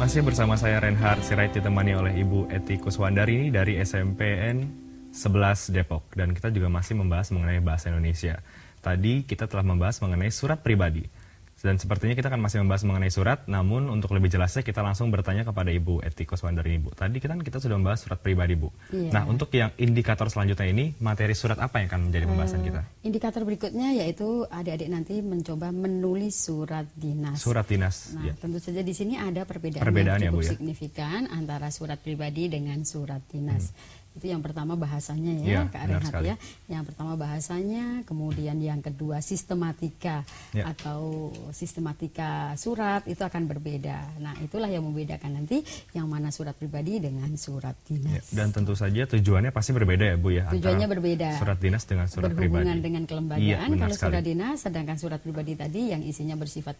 Masih bersama saya Reinhard Sirait ditemani oleh Ibu Eti Kuswandari dari SMPN 11 Depok. Dan kita juga masih membahas mengenai bahasa Indonesia. Tadi kita telah membahas mengenai surat pribadi. Dan sepertinya kita akan masih membahas mengenai surat, namun untuk lebih jelasnya kita langsung bertanya kepada Ibu Eti Kuswandari. Ibu, tadi kita sudah membahas surat pribadi, Bu. Iya. Nah, untuk yang indikator selanjutnya ini, materi surat apa yang akan menjadi pembahasan kita? Indikator berikutnya yaitu adik-adik nanti mencoba menulis surat dinas. Surat dinas. Nah, Ya. tentu saja di sini ada perbedaan Perbedaannya, yang Bu, cukup ya? signifikan antara surat pribadi dengan surat dinas. Itu yang pertama bahasanya ya, Iya, Kak benar Renhat sekali. ya. Yang pertama bahasanya, kemudian yang kedua sistematika Ya. atau sistematika surat itu akan berbeda. Nah, itulah yang membedakan nanti yang mana surat pribadi dengan surat Ya, dinas. dan tentu saja tujuannya pasti berbeda ya, Bu ya. Tujuannya antara berbeda. Surat dinas dengan surat Berhubungan pribadi. dengan Iya, kelembagaan benar kalau sekali. surat dinas, sedangkan surat pribadi tadi yang isinya bersifat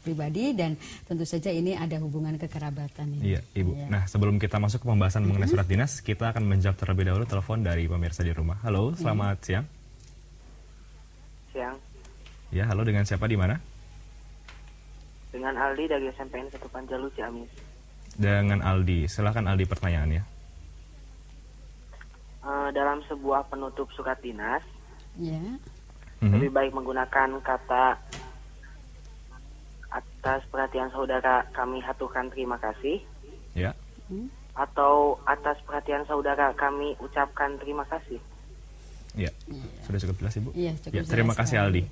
pribadi dan tentu saja ini ada hubungan kekerabatan ini. Iya, Ibu. Ya. Nah, sebelum kita masuk ke pembahasan mengenai surat dinas, kita akan menjawab terlebih dahulu telepon dari pemirsa di rumah. Halo, selamat siang. Siang, Ya, halo, dengan siapa di mana? dengan Aldi dari SMPN 1 Panjalu Ciamis. Dengan Aldi. Silakan Aldi pertanyaannya. Dalam sebuah penutup surat dinas, Ya. lebih baik menggunakan kata atas perhatian saudara kami haturkan terima kasih, Ya. atau atas perhatian saudara kami ucapkan terima kasih. Ya. Sudah cukup jelas, Ibu? Iya, cukup Ya, terima jelas kasih sekali. Aldi.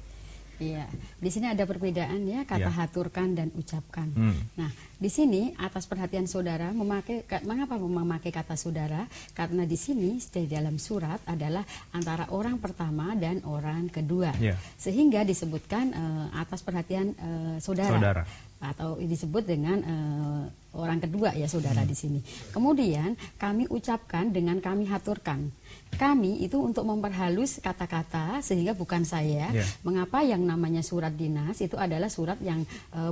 Iya, di sini ada perbedaan ya kata Ya. haturkan dan ucapkan. Hmm. Nah, di sini atas perhatian saudara mengapa memakai kata saudara? Karena di sini di dalam surat adalah antara orang pertama dan orang kedua, Ya. sehingga disebutkan atas perhatian saudara. Saudara. Atau disebut dengan orang kedua ya saudara di sini. Kemudian kami ucapkan dengan kami haturkan. Kami itu untuk memperhalus kata-kata sehingga bukan saya. Ya. Mengapa yang namanya surat dinas itu adalah surat yang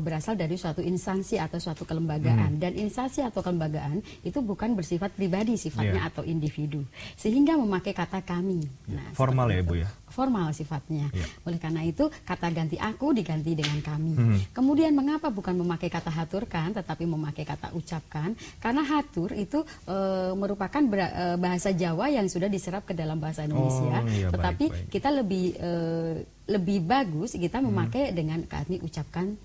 berasal dari suatu instansi atau suatu kelembagaan. Dan instansi atau kelembagaan itu bukan bersifat pribadi sifatnya Ya. atau individu. Sehingga memakai kata kami. Nah, Formal ya, seperti Bu itu. ya? Formal sifatnya. Ya. Oleh karena itu kata ganti aku diganti dengan kami. Hmm. Kemudian mengapa bukan memakai kata haturkan tetapi memakai kata ucapkan? Karena hatur itu merupakan bahasa Jawa yang sudah diserap ke dalam bahasa Indonesia. Oh, iya, Tetapi baik. kita lebih bagus kita memakai dengan kami ucapkan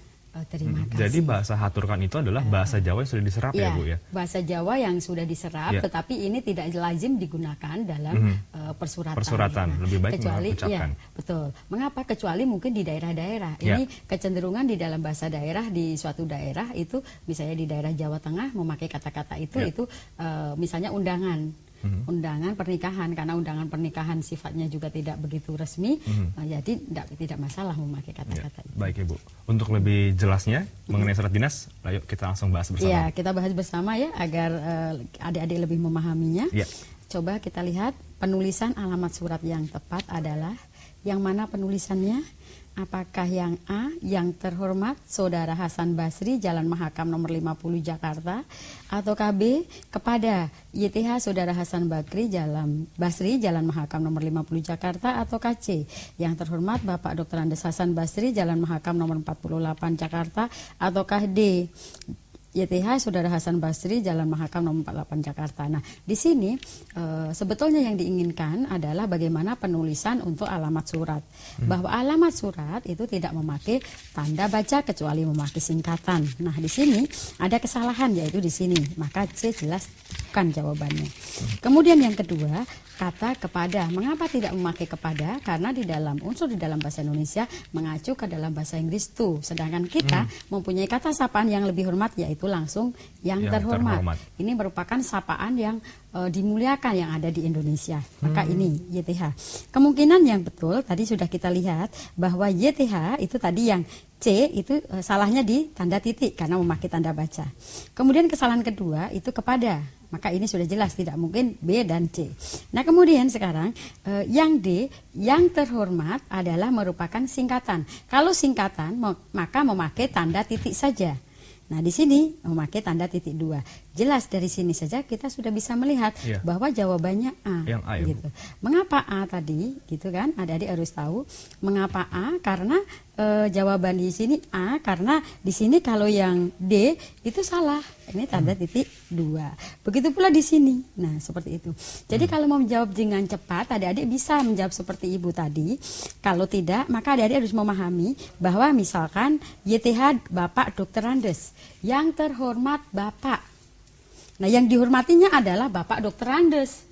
terima kasih. Jadi bahasa haturkan itu adalah bahasa Jawa yang sudah diserap ya, Ya, Bu ya? bahasa Jawa yang sudah diserap, Ya. tetapi ini tidak lazim digunakan dalam persuratan. Persuratan, lebih baik kecuali, mengucapkan. ya, betul. Mengapa? Kecuali mungkin di daerah-daerah. Ya. Ini kecenderungan di dalam bahasa daerah di suatu daerah itu, misalnya di daerah Jawa Tengah memakai kata-kata itu, Ya. misalnya undangan. Undangan pernikahan, karena undangan pernikahan sifatnya juga tidak begitu resmi, jadi tidak masalah memakai Ya, kata-kata itu. baik, Ibu. Untuk lebih jelasnya mengenai surat dinas, ayo kita langsung bahas bersama. Ya, kita bahas bersama ya agar adik-adik lebih memahaminya. Ya. Coba kita lihat penulisan alamat surat yang tepat adalah yang mana penulisannya? Apakah yang A, yang terhormat Saudara Hasan Basri, Jalan Mahakam nomor 50 Jakarta, atau KB kepada YTH Saudara Hasan Basri, Jalan Mahakam nomor 50 Jakarta, atau KC yang terhormat Bapak Dr. Andes Hasan Basri, Jalan Mahakam nomor 48 Jakarta, atau KD YTH Saudara Hasan Basri, Jalan Mahakam nomor 48 Jakarta. Nah, di sini sebetulnya yang diinginkan adalah bagaimana penulisan untuk alamat surat. Bahwa alamat surat itu tidak memakai tanda baca kecuali memakai singkatan. Nah, di sini ada kesalahan yaitu di sini. Maka C jelas bukan jawabannya. Kemudian yang kedua, kata kepada. Mengapa tidak memakai kepada? Karena di dalam unsur di dalam bahasa Indonesia mengacu ke dalam bahasa Inggris to. Sedangkan kita mempunyai kata sapaan yang lebih hormat yaitu langsung yang terhormat. Ini merupakan sapaan yang dimuliakan yang ada di Indonesia. Maka ini YTH. Kemungkinan yang betul tadi sudah kita lihat bahwa YTH itu tadi yang C itu salahnya di tanda titik karena memakai tanda baca. Kemudian kesalahan kedua itu kepada. Maka ini sudah jelas tidak mungkin B dan C. Nah, kemudian sekarang yang D, yang terhormat adalah merupakan singkatan. Kalau singkatan maka memakai tanda titik saja. Nah, di sini memakai tanda titik 2. Jelas dari sini saja kita sudah bisa melihat bahwa jawabannya A. Yang A ya, gitu. Mengapa A tadi? Gitu kan? Adik-adik harus tahu mengapa A, karena jawaban di sini A karena di sini kalau yang D itu salah. Ini tanda titik 2. Begitu pula di sini. Nah, seperti itu. Jadi kalau mau menjawab dengan cepat, adik-adik bisa menjawab seperti Ibu tadi. Kalau tidak, maka adik-adik harus memahami bahwa misalkan YTH Bapak Dr. Andes, yang terhormat Bapak. Nah, yang dihormatinya adalah Bapak Dr. Andes.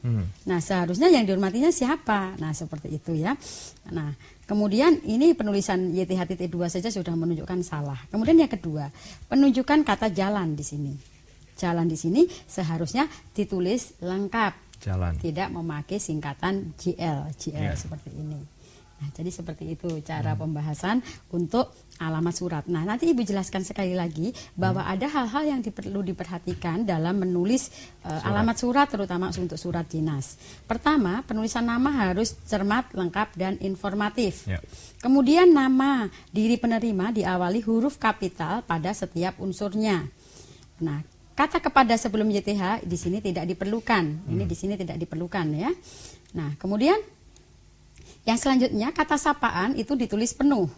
Nah, seharusnya yang dihormatinya siapa? Nah, seperti itu ya. Nah, kemudian ini penulisan YTH-2 saja sudah menunjukkan salah. Kemudian yang kedua, penunjukan kata jalan di sini. Jalan di sini seharusnya ditulis lengkap. Jalan. Tidak memakai singkatan GL seperti ini. Nah, jadi seperti itu cara pembahasan untuk alamat surat. Nah, nanti Ibu jelaskan sekali lagi bahwa ada hal-hal yang perlu diperhatikan dalam menulis alamat surat, terutama untuk surat dinas. Pertama, penulisan nama harus cermat, lengkap, dan informatif. Ya. Kemudian nama diri penerima diawali huruf kapital pada setiap unsurnya. Nah, kata kepada sebelum YTH di sini tidak diperlukan. Ini di sini tidak diperlukan ya. Nah, kemudian yang selanjutnya kata sapaan itu ditulis penuh.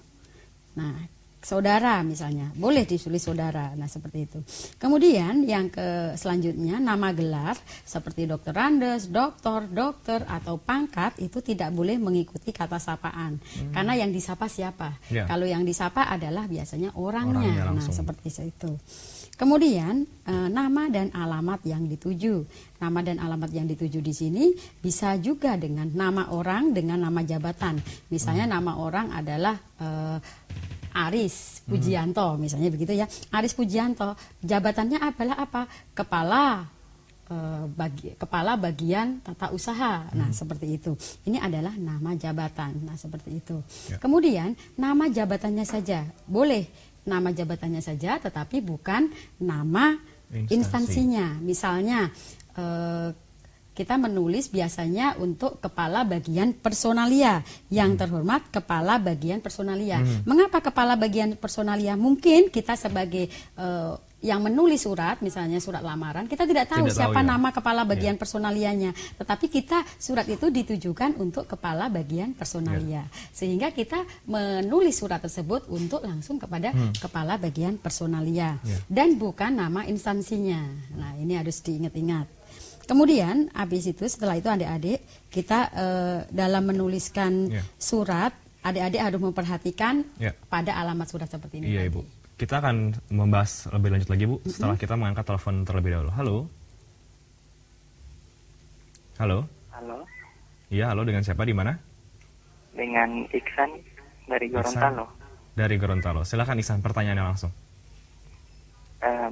Nah, saudara misalnya, boleh ditulis saudara. Nah, seperti itu. Kemudian yang selanjutnya nama gelar seperti Dr. Andes, dokter atau pangkat itu tidak boleh mengikuti kata sapaan. Karena yang disapa siapa? Ya. Kalau yang disapa adalah biasanya orangnya. Nah, langsung. seperti itu. Kemudian nama dan alamat yang dituju. Nama dan alamat yang dituju di sini bisa juga dengan nama orang dengan nama jabatan. Misalnya nama orang adalah Aris Pujianto, misalnya begitu ya. Aris Pujianto, jabatannya adalah apa? Kepala bagian tata usaha. Nah, seperti itu. Ini adalah nama jabatan. Nah, seperti itu. Ya. Kemudian nama jabatannya saja boleh. Nama jabatannya saja, tetapi bukan nama instansinya. Misalnya, kita menulis biasanya untuk kepala bagian personalia. Yang terhormat kepala bagian personalia. Mengapa kepala bagian personalia? Mungkin kita sebagai yang menulis surat, misalnya surat lamaran, kita tidak tahu siapa nama kepala bagian personalianya. Tetapi kita surat itu ditujukan untuk kepala bagian personalia. Sehingga kita menulis surat tersebut untuk langsung kepada kepala bagian personalia. Dan bukan nama instansinya. Nah, ini harus diingat-ingat. Kemudian, habis itu, setelah itu adik-adik, kita dalam menuliskan surat, adik-adik harus memperhatikan pada alamat surat seperti ini. Iya, Ibu. Kita akan membahas lebih lanjut lagi, Bu, setelah kita mengangkat telepon terlebih dahulu. Halo? Halo? Halo, Iya, halo, dengan siapa, di mana? dengan Iksan dari Gorontalo. Dari Gorontalo. Silakan Iksan, pertanyaannya langsung.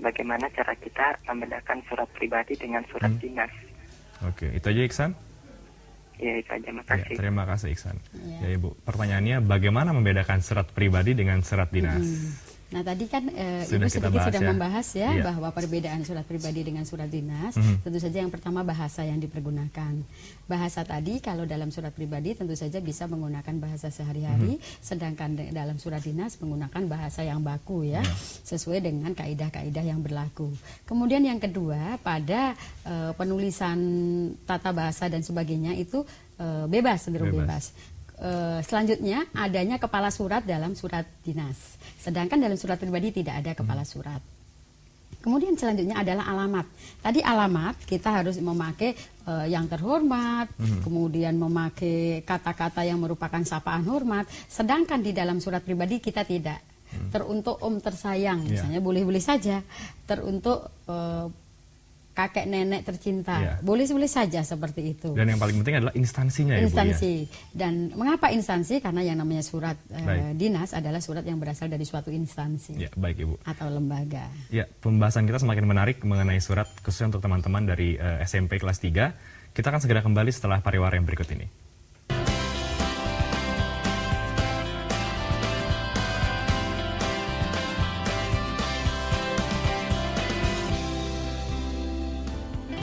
Bagaimana cara kita membedakan surat pribadi dengan surat dinas? Oke, itu aja Iksan? Ya, itu aja, Ya, makasih. terima kasih Iksan. Ya, Ibu, pertanyaannya bagaimana membedakan surat pribadi dengan surat dinas? Nah, tadi kan Sudah Ibu kita sedikit bahas sudah ya. membahas ya Iya. bahwa perbedaan surat pribadi dengan surat dinas. Tentu saja yang pertama bahasa yang dipergunakan. Bahasa tadi kalau dalam surat pribadi tentu saja bisa menggunakan bahasa sehari-hari, sedangkan dalam surat dinas menggunakan bahasa yang baku ya, sesuai dengan kaidah-kaidah yang berlaku. Kemudian yang kedua, pada penulisan tata bahasa dan sebagainya itu bebas, cenderung bebas. Selanjutnya adanya kepala surat dalam surat dinas, sedangkan dalam surat pribadi tidak ada kepala surat. Kemudian selanjutnya adalah alamat. Tadi alamat kita harus memakai yang terhormat, kemudian memakai kata-kata yang merupakan sapaan hormat, sedangkan di dalam surat pribadi kita tidak. Teruntuk om tersayang, misalnya boleh-boleh saja. Teruntuk kakek nenek tercinta, boleh-boleh saja seperti itu. Dan yang paling penting adalah instansinya, Instansi. Ibu, ya? Dan mengapa instansi? Karena yang namanya surat dinas adalah surat yang berasal dari suatu instansi Ya, baik Ibu. atau lembaga. Ya, pembahasan kita semakin menarik mengenai surat, khususnya untuk teman-teman dari SMP kelas 3. Kita akan segera kembali setelah pariwara yang berikut ini.